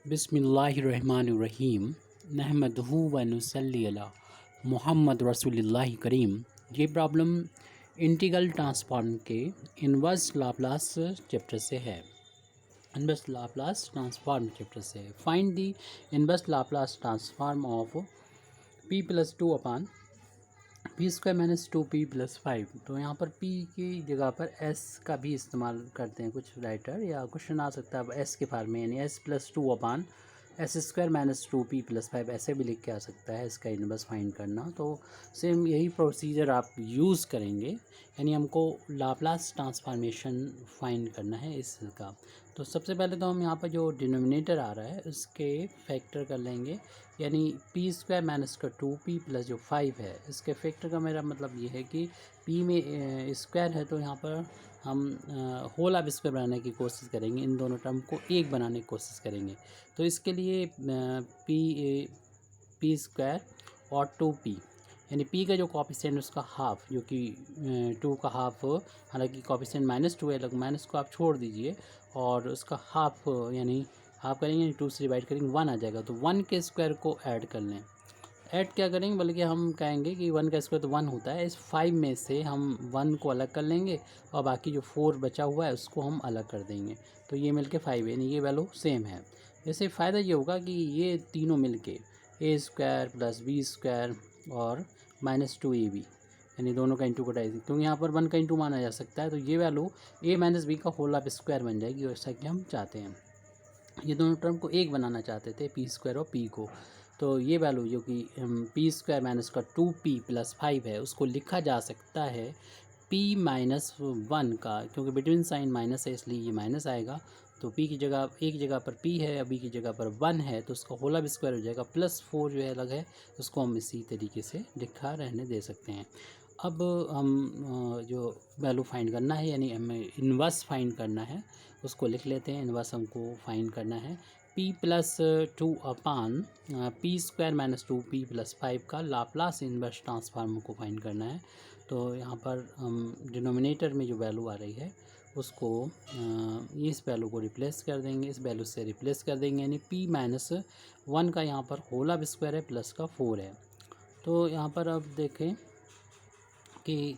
बिस्मिल्लाहिर्रहमानिर्रहीम नहमदहू व नुसल्ली अला मुहम्मद रसूलुल्लाह करीम। ये प्रॉब्लम इंटीग्रल ट्रांसफॉर्म के इनवर्स लाप्लास चैप्टर से है। इनवर्स लाप्लास ट्रांसफॉर्म चैप्टर से है। Find the inverse Laplace transform of p plus two upon P square minus two P plus five. तो यहाँ पर p की जगह पर s का भी इस्तेमाल करते हैं कुछ राइटर, या क्वेश्चन आ सकता है s के फार्म में, यानी s plus two upon S square minus two P plus five, ऐसे भी लिख के आ सकता है इसका इनवर्स फाइंड करना। तो सेम यही प्रोसीजर आप यूज़ करेंगे, यानी हमको लाप्लास ट्रांसफॉर्मेशन फाइंड करना है इसका। तो सबसे पहले तो हम यहाँ पर जो डिनोमिनेटर आ रहा है उसके फैक्टर कर लेंगे, यानी पी स्क्वायर माइनस का टू पी प्लस जो फाइव है इसके फैक्टर का मेरा मतलब ये है कि पी में स्क्वायर है तो यहाँ पर हम होल ऑफ स्क्वायर बनाने की कोशिश करेंगे, इन दोनों टर्म को एक बनाने की कोशिश करेंगे। तो इसके लिए पी स्क्वायर और टू पी, यानी पी का जो कॉफिशिएंट उसका हाफ, जो कि टू का हाफ, हालांकि कॉफिशिएंट माइनस टू है, लग माइनस को आप छोड़ दीजिए, और उसका हाफ यानी हाफ करेंगे, टू से डिवाइड करेंगे, वन आ जाएगा। तो वन के स्क्वायर को ऐड कर लें। ऐड क्या करेंगे, बल्कि हम कहेंगे कि वन का स्क्वायर तो वन होता है, इस फाइव में से हम वन को अलग कर लेंगे और बाकी जो फोर बचा हुआ है उसको हम अलग कर देंगे। तो ये मिलके फाइव है, यानी ये वैल्यू सेम है। इससे फ़ायदा ये होगा कि ये तीनों मिलके ए स्क्वायर प्लस बी स्क्वायर और माइनस टू ए बी, यानी दोनों का इंटू कटाएगी, क्योंकि यहाँ पर वन का इंटू माना जा सकता है। तो ये वैल्यू ए माइनस बी का होल ऑफ स्क्वायर बन जाएगी, जैसा कि हम चाहते हैं। ये दोनों टर्म को एक बनाना चाहते थे, पी स्क्वायर और पी को। तो ये वैल्यू जो कि पी स्क्वायर माइनस का टू पी प्लस फाइव है उसको लिखा जा सकता है पी माइनस वन का, क्योंकि बिटवीन साइन माइनस है इसलिए ये माइनस आएगा। तो पी की जगह एक जगह पर पी है, बी की जगह पर वन है, तो उसका होल ऑफ स्क्वायर हो जाएगा, प्लस फोर जो है अलग है, उसको हम इसी तरीके से लिखा रहने दे सकते हैं। अब हम जो वैल्यू फाइंड करना है, यानी हमें इनवर्स फाइंड करना है, उसको लिख लेते हैं। इनवर्स हमको फाइंड करना है p plus two upon P square minus two P plus five का लाप्लास इनवर्स ट्रांसफार्म को फाइंड करना है। तो यहाँ पर हम डिनोमिनेटर में जो वैल्यू आ रही है उसको इस वैल्यू को रिप्लेस कर देंगे, इस वैल्यू से रिप्लेस कर देंगे, यानी p माइनस वन का यहाँ पर होल ऑफ स्क्वायर है, प्लस का फोर है। तो यहाँ पर अब देखें कि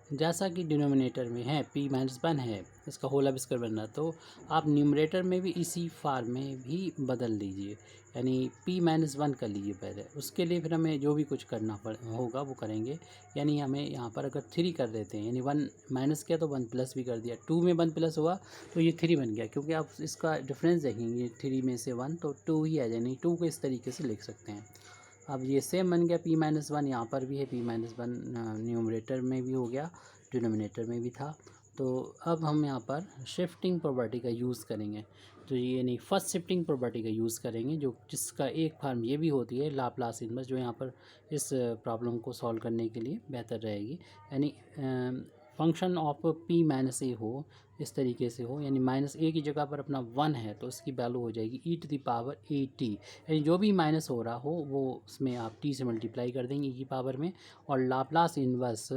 जैसा कि डिनोमिनेटर में है p माइनस वन है, इसका होल ऑफ स्क्वायर बन रहा है, तो आप न्यूमरेटर में भी इसी फार्म में भी बदल दीजिए, यानी p माइनस वन कर लीजिए पहले। उसके लिए फिर हमें जो भी कुछ करना होगा वो करेंगे, यानी हमें यहाँ पर अगर थ्री कर देते हैं, यानी वन माइनस किया तो वन प्लस भी कर दिया, टू में वन प्लस हुआ तो ये थ्री बन गया, क्योंकि आप इसका डिफरेंस देखेंगे थ्री में से वन तो टू ही है, यानी टू को इस तरीके से लिख सकते हैं। अब ये सेम बन गया p माइनस वन, यहाँ पर भी है p माइनस वन, न्यूमरेटर में भी हो गया, डिनोमिनेटर में भी था। तो अब हम यहाँ पर शिफ्टिंग प्रॉपर्टी का यूज़ करेंगे। तो ये नहीं, फर्स्ट शिफ्टिंग प्रॉपर्टी का यूज़ करेंगे, जो जिसका एक फार्म ये भी होती है लाप्लास इनवर्स, जो यहाँ पर इस प्रॉब्लम को सॉल्व करने के लिए बेहतर रहेगी। यानी फंक्शन ऑफ p माइनस ए हो, इस तरीके से हो, यानी माइनस ए की जगह पर अपना वन है तो उसकी वैल्यू हो जाएगी E to the power A T, यानी जो भी माइनस हो रहा हो वो उसमें आप टी से मल्टीप्लाई कर देंगे ई की पावर में, और Laplace inverse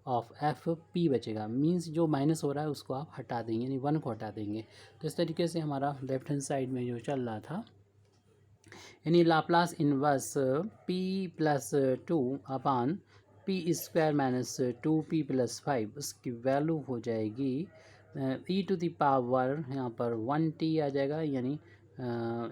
of F P बचेगा, मींस जो माइनस हो रहा है उसको आप हटा देंगे, यानी वन को हटा देंगे। तो इस तरीके से हमारा लेफ्ट हैंड साइड में जो चल रहा था, यानी Laplace inverse p plus two upon P square minus two P plus five, उसकी वैल्यू हो जाएगी ई टू द पावर, यहाँ पर वन टी आ जाएगा, यानी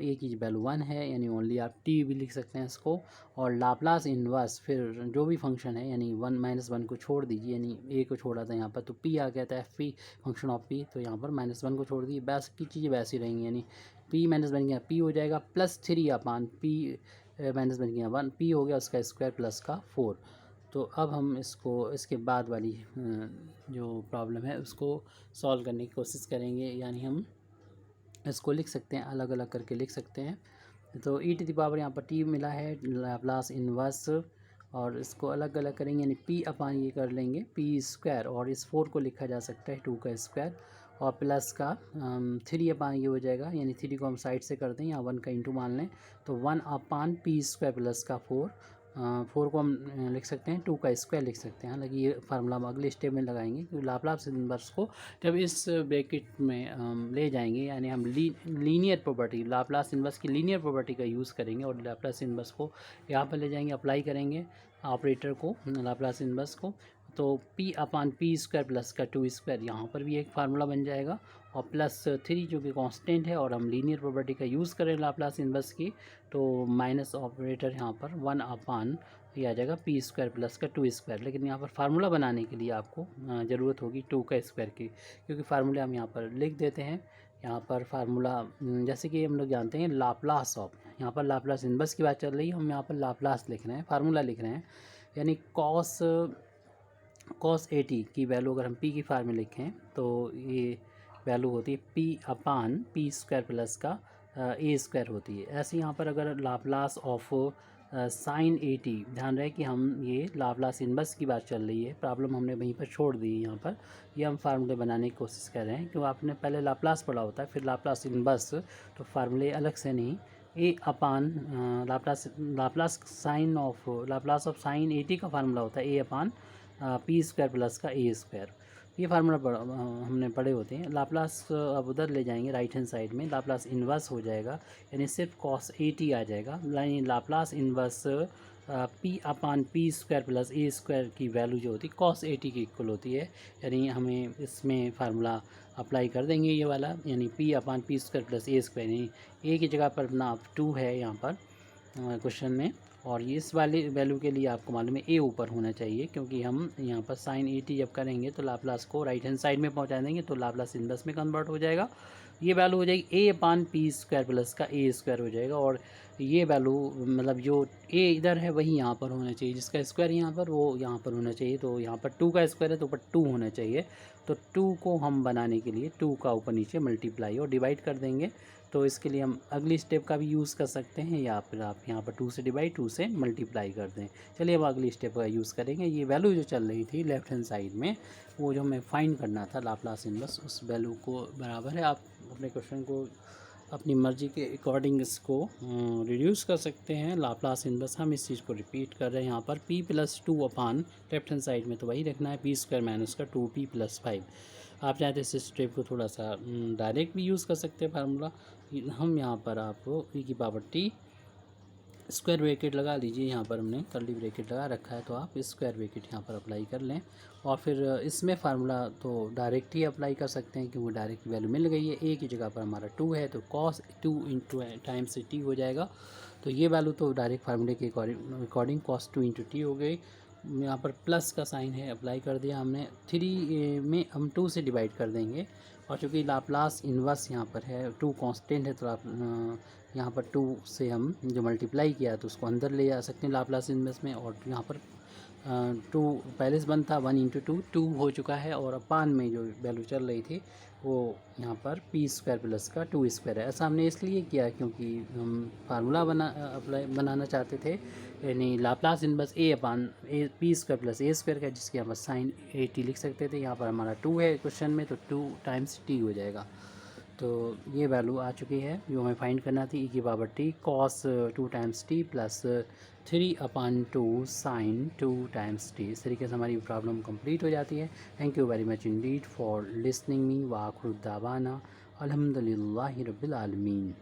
ए की वैल्यू वन है, यानी ओनली आप टी भी लिख सकते हैं इसको। और लाप्लास इनवर्स फिर जो भी फंक्शन है, यानी वन माइनस वन को छोड़ दीजिए, यानी ए को छोड़ा था यहाँ पर तो पी आ गया था, F P function of P, तो यहाँ पर माइनस वन को छोड़ दिए, बस की चीज़ें वैसी रहेंगी, यानी पी माइनस बन गया पी हो जाएगा plus three upon P minus बन गया वन, पी हो गया उसका स्क्वायर प्लस का फोर। तो अब हम इसको इसके बाद वाली जो प्रॉब्लम है उसको सॉल्व करने की कोशिश करेंगे, यानी हम इसको लिख सकते हैं, अलग अलग करके लिख सकते हैं। तो ई टू द पावर यहाँ पर टी मिला है लाप्लास इनवर्स, और इसको अलग अलग करेंगे, यानी पी अपान ये कर लेंगे पी स्क्वायर, और इस फोर को लिखा जा सकता है टू का स्क्वायर, और प्लस का थ्री अपान ये हो जाएगा, यानी थ्री को हम साइड से कर दें या वन का इंटू मान लें, तो one upon P square plus का फोर, 4 को हम लिख सकते हैं 2 का स्क्वायर लिख सकते हैं। हालांकि ये फार्मूला हम अगले स्टेप में लगाएंगे, क्योंकि लाप्लास इन्वर्स को जब इस ब्रैकेट में हम ले जाएंगे, यानी हम लीनियर प्रॉपर्टी, लाप्लास इन्वर्स की लीनियर प्रॉपर्टी का यूज़ करेंगे और लाप्लास इन्वर्स को यहाँ पर ले जाएंगे, अप्लाई करेंगे ऑपरेटर को, लाप्लास इन्वर्स को, तो p/p² प्लस का 2² यहाँ पर भी एक फार्मूला बन जाएगा, और +3 जो कि कांस्टेंट है, और हम लीनियर प्रॉपर्टी का यूज़ करें लाप्लास इन्वर्स की, तो माइनस ऑपरेटर यहाँ पर 1 ये आ जाएगा p² प्लस का 2²। लेकिन यहाँ पर फार्मूला बनाने के लिए आपको ज़रूरत होगी 2 का स्क्वायर की, क्योंकि फार्मूले हम यहाँ पर लिख देते हैं। यहाँ पर फार्मूला जैसे कि हम लोग जानते हैं लाप्लास ऑफ, यहाँ पर लाप्लास इन्वर्स की बात चल रही है, हम यहाँ पर लाप्लास लिख रहे हैं, फार्मूला लिख रहे हैं, यानी cos 80 की वैल्यू अगर हम p की फार्म में लिखें तो ये वैल्यू होती है p/p² प्लस का a² होती है। ऐसे यहाँ पर अगर लाप्लास ऑफ sin 80, ध्यान रहे कि हम ये लाप्लास इन्वर्स की बात चल रही है, प्रॉब्लम हमने वहीं पर छोड़ दी है। यहाँ पर ये हम फार्मूले बनाने की कोशिश कर रहे हैं, क्योंकि आपने पहले लाप्लास पढ़ा होता है, फिर लाप्लास इन्वर्स, तो फार्मूले अलग से नहीं, लाप्लास ऑफ साइन 80 का फार्मूला होता है a/p² प्लस का a²। ये फार्मूला हमने पढ़े होते हैं। लाप्लास अब उधर ले जाएंगे राइट हैंड साइड में, लाप्लास इन्वर्स हो जाएगा, यानी सिर्फ cos 80 आ जाएगा, यानी Laplace inverse p/p² plus a² की वैल्यू जो होती है cos 80 की इक्वल होती है। यानी हमें इसमें फार्मूला अप्लाई कर देंगे ये वाला, यानी p/p² प्लस a², यानी a की जगह पर अपना 2 है यहाँ पर क्वेश्चन में, और ये इस वाले वैल्यू के लिए आपको मालूम है a ऊपर होना चाहिए, क्योंकि हम यहाँ पर साइन 80 जब करेंगे तो लाप्लास को राइट हैंड साइड में पहुँचा देंगे, तो लाप्लास इन्वर्स में कन्वर्ट हो जाएगा। ये वैल्यू हो जाएगी a/p² प्लस का a² हो जाएगा, और ये वैल्यू मतलब जो a इधर है वही यहाँ पर होना चाहिए, जिसका स्क्वायर यहाँ पर वो यहाँ पर होना चाहिए, तो यहाँ पर 2 का स्क्वायर है तो ऊपर 2 होना चाहिए। तो 2 को हम बनाने के लिए 2 का ऊपर नीचे मल्टीप्लाई और डिवाइड कर देंगे, तो इसके लिए हम अगली स्टेप का भी यूज़ कर सकते हैं, या फिर आप यहाँ पर 2 से डिवाइड 2 से मल्टीप्लाई कर दें। चलिए अब अगली स्टेप का यूज़ करेंगे। ये वैल्यू जो चल रही थी लेफ्ट हैंड साइड में, वो जो हमें फाइंड करना था लाप्लास इन्वर्स, उस वैल्यू को बराबर है। आप अपने क्वेश्चन को अपनी मर्ज़ी के अकॉर्डिंग इसको रिड्यूस कर सकते हैं। लाप्लास इन्वर्स हम इस चीज़ को रिपीट कर रहे हैं यहाँ पर p+2 लेफ्ट हैंड साइड में तो वही रखना है, p² माइनस का 2p+5। आप चाहते इस स्टेप को थोड़ा सा डायरेक्ट भी यूज़ कर सकते हैं फार्मूला। हम यहाँ पर आपको e⁻t स्क्वायर ब्रैकेट लगा लीजिए, यहाँ पर हमने कर्ली ब्रैकेट लगा रखा है, तो आप स्क्वायर ब्रैकेट यहाँ पर अप्लाई कर लें, और फिर इसमें फार्मूला तो डायरेक्ट ही अप्लाई कर सकते हैं, क्योंकि डायरेक्ट वैल्यू मिल गई है। a की जगह पर हमारा 2 है, तो cos 2 टाइम्स t हो जाएगा, तो ये वैल्यू तो डायरेक्ट फार्मूले के अकॉर्डिंग cos 2 t हो गई। यहाँ पर प्लस का साइन है, अप्लाई कर दिया हमने। 3 में हम 2 से डिवाइड कर देंगे, और चूँकि लाप्लास इन्वर्स यहाँ पर है, 2 कांस्टेंट है, तो आप यहाँ पर 2 से हम जो मल्टीप्लाई किया तो उसको अंदर ले जा सकते हैं लाप्लास इन्वर्स में, और यहाँ पर 2 पहले से बन था 1 × 2 हो चुका है, और अपान में जो वैल्यू चल रही थी वो यहाँ पर p² प्लस का 2² है। ऐसा हमने इसलिए किया क्योंकि हम फार्मूला बनाना चाहते थे, यानी Laplace inverse p² plus a² का, जिसके यहाँ पर साइन 80 लिख सकते थे। यहाँ पर हमारा 2 है क्वेश्चन में, तो 2 टाइम्स t हो जाएगा। तो ये वैल्यू आ चुकी है जो हमें फाइंड करना थी, e⁻t cos 2 times t plus 3/2 sin 2 times t। इस तरीके से हमारी प्रॉब्लम कंप्लीट हो जाती है। Thank you very much Indeed for listening me. व आखिर दावाना अल्हम्दुलिल्लाहि रब्बिल आलमीन।